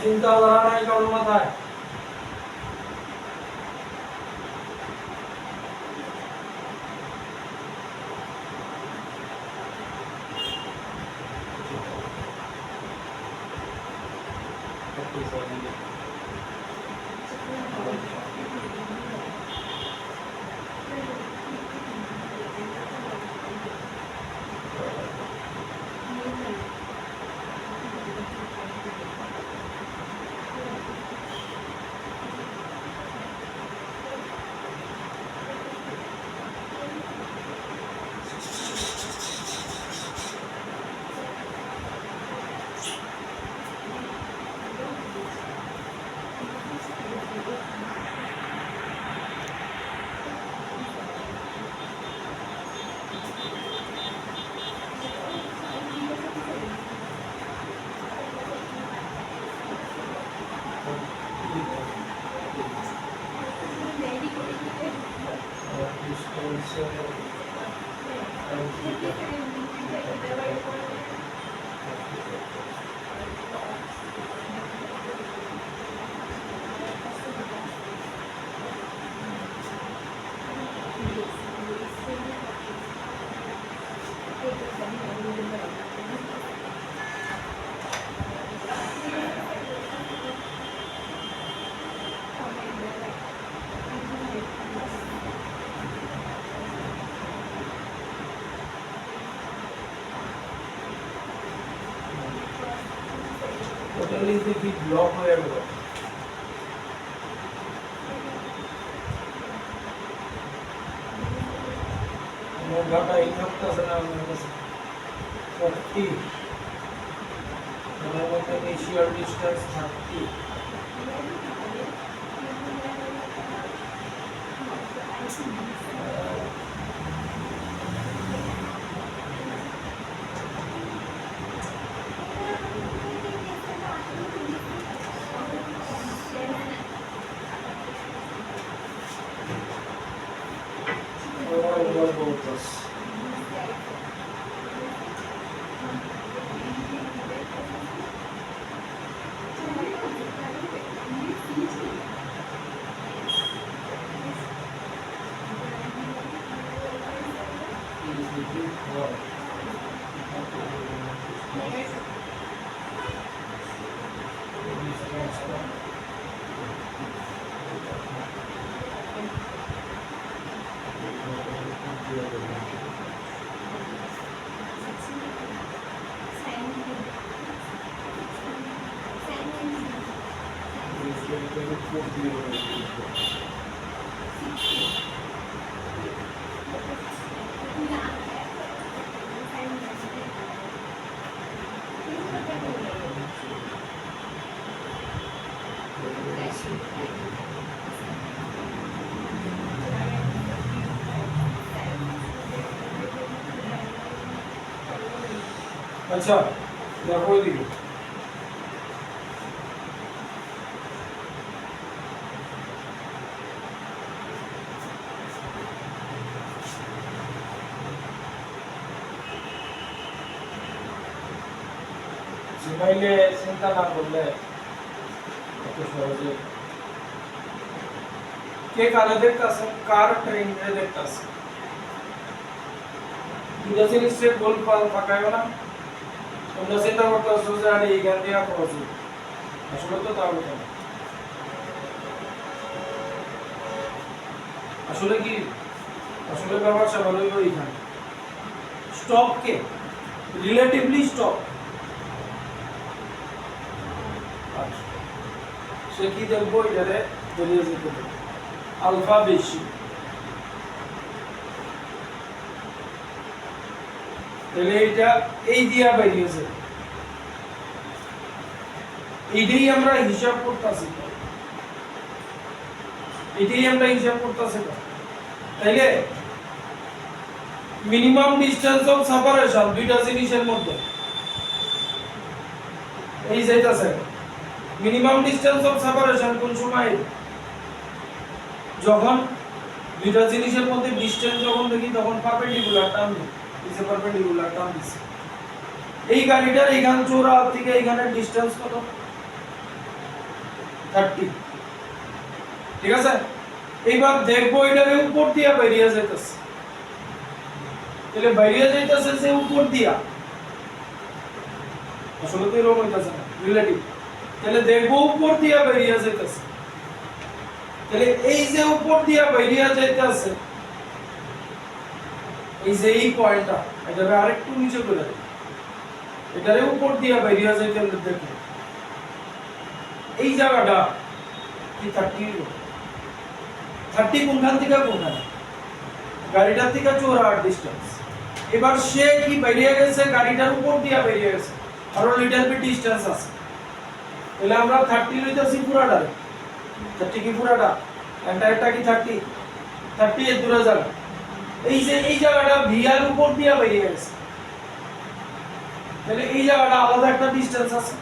Speaker 1: চিন্তাধারা নাই কারোর মাথায়। তাহলে দেখি ব্লক হয়ে গেল আমার ডাটা এই থাকতেছে না আমার কাছে 40 আমার মধ্যে ইনিশিয়াল ডিসটেন্স 30 अच्छा देखो एदिके সিমাইলে চিন্তা না করলে এত সহজে কে কারে দেখতাছে কার ট্রেন রে দেখতাছে দুটা জিনিসের গোল ফাঁকাইও না তোমরা চিন্তা করতেছো যে আরে এই গান দিয়া খরচ আসলে তো তাও না আসলে কি আসলে ব্যবসা ভালোই করে এখানে স্টক কে রিলেটিভলি স্টক সে কি দেখবো এটারে বেরিয়ে যেতে হবে আলফা বেশি তাহলে এটা এই দিয়া বেরিয়েছে এটাই আমরা হিসাব করতেছি তাইলে মিনিমাম ডিসটেন্স অফ সেপারেশন দুইটা জিনিসের মধ্যে এই যাইতাছে মিনিমাম ডিসটেন্স অফ সেপারেশন কোন সময় যখন দুইটা জিনিসের মধ্যে ডিসটেন্স যখন দেখি তখন পারপেন্ডিকুলার টার্ম দিছে পারপেন্ডিকুলার টার্ম দিছে এই গাড়িটার এইখান চৌরা থেকে এইখানে ডিসটেন্স কত 30 ঠিক আছে এইবার দেখবো এটারে উপর দিয়া বেরিয়ে যাইতাছে তাহলে বেরিয়ে যাইতাছে যে উপর দিয়া আসলে তো এরকম হইতাছে না রিলেটিভ তাহলে দেখবো উপর দিয়া বেরিয়ে যাইতাছে তাহলে এই যে উপর দিয়া বেরিয়ে যাইতাছে এই যে এই পয়েন্টটা এটারে আরেকটু নিচে করে দাও এটারে উপর দিয়া বেরিয়ে যাইতাছে দেখো এই জায়গাটা কি 30 কোনখান থেকে কোনখানে গাড়িটার থেকে 84 ডিসটেন্স এবার সে কি বেরিয়ে গেছে গাড়িটার উপর দিয়া বেরিয়ে গেছে আরো লিটার বিট ডিসটেন্স আছে তাহলে আমরা 30 লইতাছি পুরাটা 30 কি পুরাটা এন্টারটা কি 30 এর দূরে যাবে এই যে এই জায়গাটা ভিআর উপর দিয়া বেরিয়ে গেছে তাহলে এই জায়গাটা আলাদা একটা ডিসটেন্স আছে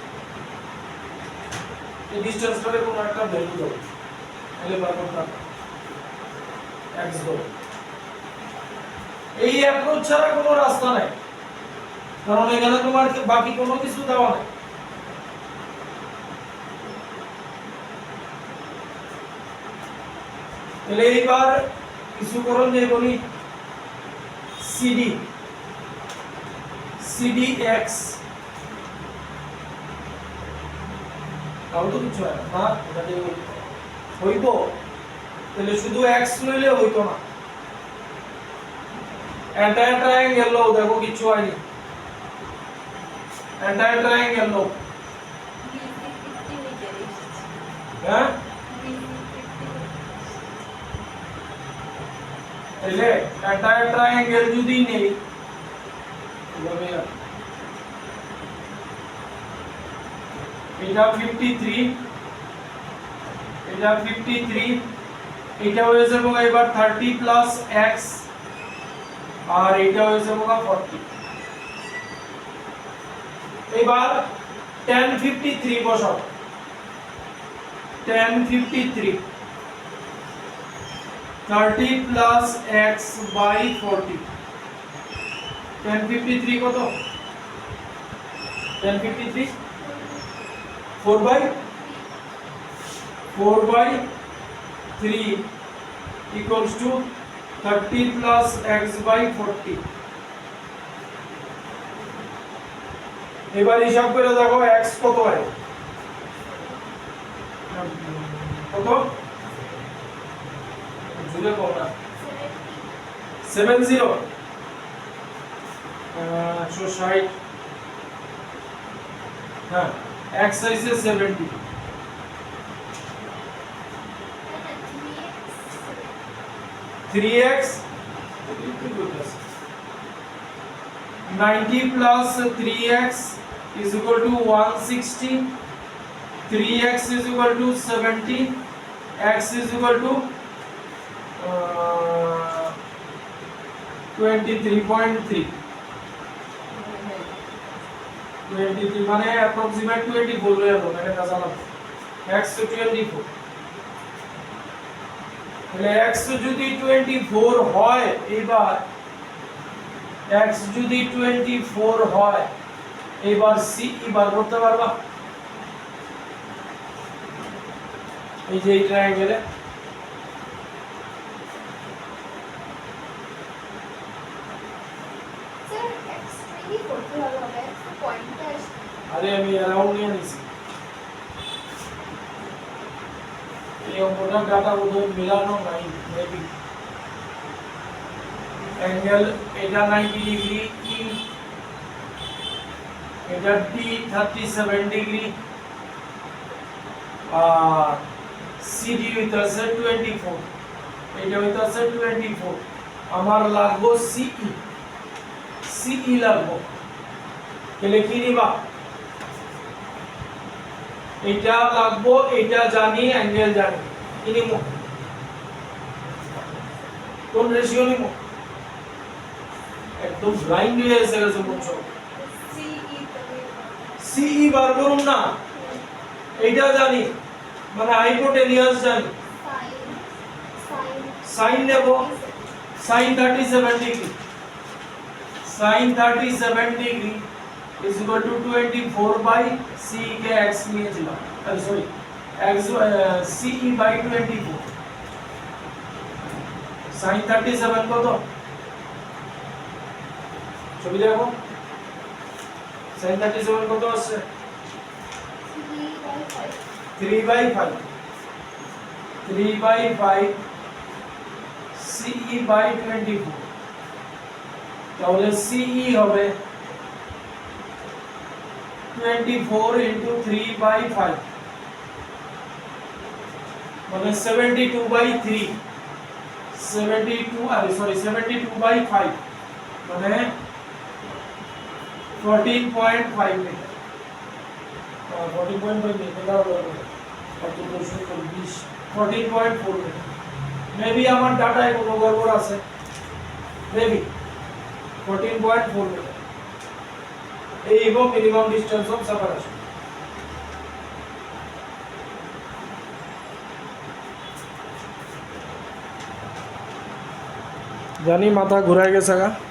Speaker 1: এই ডিসটেন্সটারে কোনো একটা ভ্যালু দাও তাহলে বার করতে x দাও এই অ্যাপ্রোচ ছাড়া কোনো রাস্তা নাই কারণ এখানে তোমার বাকি কোনো কিছু দেওয়া নাই তাহলে এইবার কিছু করুন যে বলি CDX তাও তো কিছু হয় না এটা দিয়ে হইব তাহলে শুধু x লইলে হইতো না এন্টায়ার ট্রায়াঙ্গেল লো দেখো কিছু হয়নি এন্টায়ার ট্রায়াঙ্গেল লো হ্যাঁ তাহলে একটা ট্রায়াঙ্গেল যদি নেই এভাবে এটা 53 এটা 53 এটা হয়ে যাবে এবার 30 প্লাস x আর এটা হয়ে যাবে 40 এবার tan 53 বসাও tan 53 30 plus x by 40 tan 53 কত tan 53 4 by 3 equals to 30 plus x by 40 এবার হিসাব করে দেখো x কত হয় কত জুড়ে কত না 70 160 হ্যাঁ x হইছে 70 3x 90 plus 3x is equal to 160 3x is equal to 70 x is equal to 23.3 23 মানে approximate 24 হয়ে যাবে এটা জানা x 24 তাহলে x যদি 24 হয় এবার x যদি 24 হয় এবার c বার করতে পারবা এই যে এই ট্রায়াঙ্গেলে
Speaker 2: স্যার x20 করতে হবে পয়েন্টটা
Speaker 1: আরে আমি অ্যারাউন্ড নিয়ে নিছি এই অঙ্কটা ডাটা বোধহয় মিলানো নাই মেবি অ্যাঙ্গেল এটা 90 ডিগ্রি ই এটা ডি 37 ডিগ্রি আর সিডি হইতাছে 24 এটা হইতাছে 24 আমার লাগবো সিই লাগবো তাহলে কি নিবা এটা লাগবো এটা জানি অ্যাঙ্গেল জানি কি নিমু কোন রেশিও নিমু একদম ব্লাইন্ড হয়ে গেছে বুঝছো সিই বার করুম না এইটা জানি মানে হাইপোটেনিয়াস জানি সাইন নেব sin 37 degree sin 37 degree is equal to 24 by c के x নিয়েছিলাম sorry x ce by 24 sin 37 কত ছবি দেখো sin 37 কত আসছে 3 by 5 3 by 5 CE by 24 তাহলে CE হবে 24 into 3 by 5 মানে 72 by 3 72 by 5 মানে 14.5 মিটার 14.5 মিটার কত দূর করে 20 14.4 মিটার মেবি আমার ডাটায় কোনো গড়বড় আছে মেবি 14.4 মিটার এই এবং মিনিমাম ডিসটেন্স অফ সেপারেশন জানি মাথা ঘুরায় গেছে গা